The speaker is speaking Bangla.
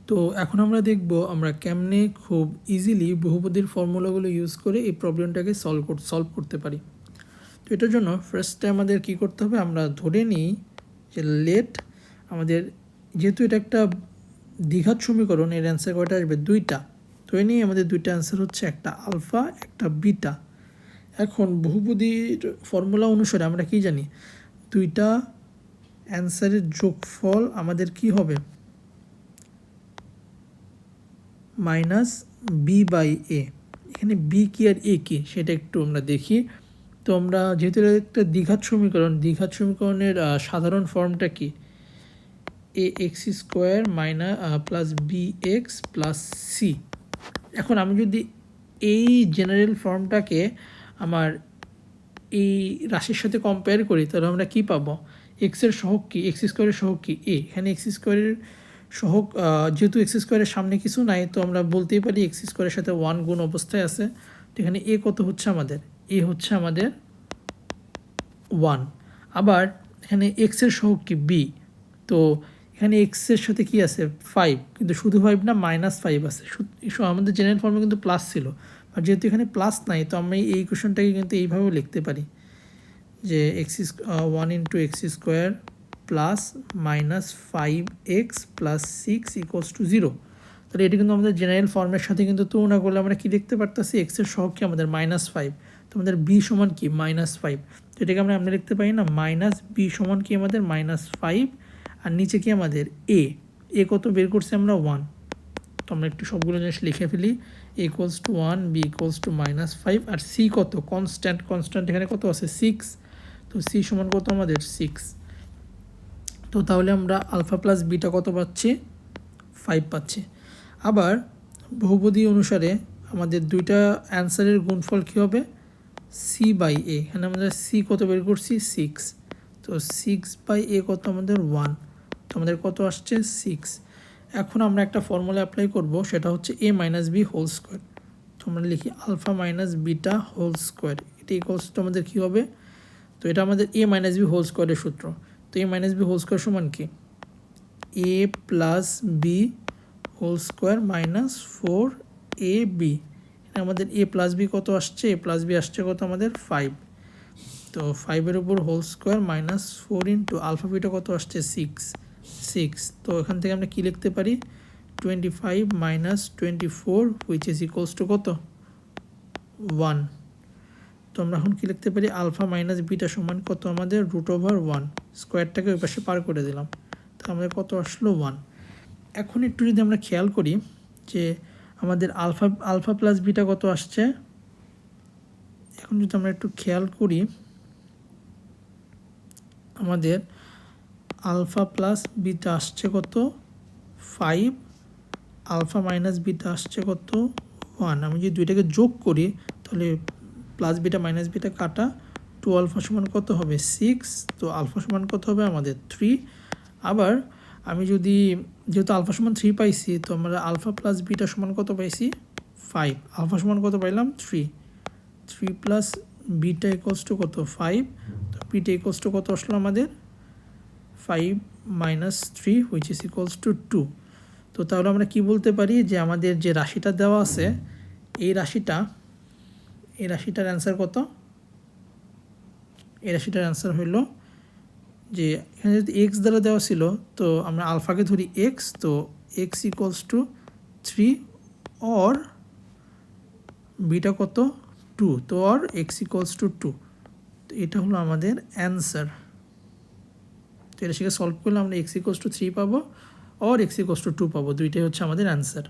তো এখন আমরা দেখব আমরা কেমনে খুব ইজিলি বহুপদীর ফর্মুলাগুলো ইউজ করে এই প্রবলেমটাকে সলভ করতে পারি। তো এটার জন্য ফার্স্টে আমাদের কি করতে হবে, আমরা ধরে নিই যে লেট আমাদের, যেহেতু এটা একটা দ্বিঘাত সমীকরণ, এর অ্যান্সার কয়টা আসবে, দুইটা। ধরে নিই আমাদের দুইটা অ্যান্সার হচ্ছে একটা আলফা একটা বিটা। এখন বহুপদীর ফর্মুলা অনুসারে আমরা কি জানি, দুইটা অ্যান্সারের যোগফল আমাদের কি হবে, মাইনাস বি বাই এ। এখানে বি কি আর এ কি সেটা একটু আমরা দেখি। তো আমরা যেহেতু একটা দ্বিঘাত সমীকরণের সাধারণ ফর্মটা কি, a x square plus b x plus c. এখন আমি যদি এই জেনারেল ফর্মটাকে আমার এই রাশির সাথে কম্পেয়ার করি, তাহলে আমরা কি পাবো, এক্সের সহগ কি, এক্স স্কোয়ারের সহগ কি এ। এখানে এক্স স্কোয়ারের সহগ, যেহেতু এক্স স্কোয়ারের সামনে কিছু নাই, তো আমরা বলতেই পারি এক্স স্কোয়ারের সাথে 1 গুণ অবস্থায় আছে। তো এখানে এ কত হচ্ছে আমাদের, এ হচ্ছে আমাদের 1। আবার এখানে এক্সের সহগ কি বি, তো এখানে এক্সের সাথে কি আছে 5, কিন্তু শুধু 5 না, -5 আছে। আমাদের জেনারেল ফর্মে কিন্তু প্লাস ছিল, আর যেহেতু এখানে প্লাস নাই, তো আমরা এই কোশ্চেনটাকে কিন্তু এইভাবেও লিখতে পারি যে 1 into x square plus -5x plus 6 equals to 0। তাহলে এটা কিন্তু আমাদের জেনারেল ফর্মের সাথে কিন্তু তুলনা করলে আমরা কি দেখতে পারতেছি, এক্সের সহগ কি আমাদের -5, তো আমাদের বি সমান কি -5। তো এটাকে আমরা লিখতে পারি না, মাইনাস বি সমান কি আমাদের -5, আর নিচে কি আমাদের এ কত বের করছি আমরা 1। তো আমরা একটু সবগুলো জিনিস লিখে ফেলি, a equals to 1, b equals to -5, আর সি কত, কনস্ট্যান্ট এখানে কত আছে 6। তো সি সমান কত আমাদের 6। তো তাহলে আমরা আলফা প্লাস বিটা কত পাচ্ছি, 5 পাচ্ছি। আবার বহুপদী অনুসারে আমাদের দুইটা অ্যান্সারের গুণফল কী হবে, সি বাই এ। এখানে আমাদের সি কত বের করছি 6, তো 6 বাই এ কত আমাদের 1, তো আমাদের কত আসছে 6। এখন আমরা একটা ফর্মুলা অ্যাপ্লাই করব, সেটা হচ্ছে A minus B whole square. তো আমরা লিখি alpha minus beta whole square, এটা ইকুয়ালস টু আমাদের কী হবে, তো এটা আমাদের এ মাইনাস বি হোল স্কোয়ারের সূত্র। তো a minus B whole square সমান কি, a plus b whole square minus 4ab। আমাদের এ প্লাস বি কত আসছে, এ প্লাস বি আসছে কত আমাদের 5। তো 5-এর উপর whole square minus 4 into alpha beta কত আসছে 6। তো এখান থেকে আমরা কি লিখতে পারি, 25 minus 24 which is equals to কত 1। তো আমরা এখন কি লিখতে পারি, আলফা মাইনাস বিটা সমান কত আমাদের √1, স্কোয়ারটাকে ওই পাশে পার করে দিলাম, তো আমাদের কত আসলো 1। এখন একটু যদি আমরা খেয়াল করি যে আমাদের আলফা প্লাস বিটা কত আসছে, এখন যদি আমরা একটু খেয়াল করি, আমাদের আলফা প্লাস বিটা আসছে কত 5, আলফা মাইনাস বিটা আসছে কত 1। আমি যদি দুইটাকে যোগ করি, তাহলে প্লাস বিটা মাইনাস বিটা কাটা, 2 আলফা সমান কত হবে 6, তো আলফা সমান কত হবে আমাদের 3। আবার আমি যদি, যেহেতু আলফা সমান 3 পাইছি, তো আমরা আলফা প্লাস বিটা সমান কত পাইছি 5, আলফা সমান কত পাইলাম 3 প্লাস বিটা ইকুয়ালস টু কত 5, তো বিটা ইকুয়ালস টু কত আসলো আমাদের 5 minus 3 which is equals to 2। তো তাহলে আমরা কি বলতে পারি যে আমাদের যে রাশিটা দেওয়া আছে, এই রাশিটার অ্যান্সার কত, এই রাশিটার অ্যান্সার হইল যে এখানে যদি এক্স দ্বারা দেওয়া ছিল, তো আমরা আলফাকে ধরি এক্স, তো x equals to 3 or beta কত 2, তো অর এক্স ইকুয়ালস টু 2। তো এটা হলো আমাদের অ্যান্সার। তো এটা সেটা সলভ করলে আমরা এক্স ইকুয়ালস টু 3 পাবো অর এক্স ইকুয়ালস টু 2 পাবো, দুইটাই হচ্ছে আমাদের অ্যান্সার।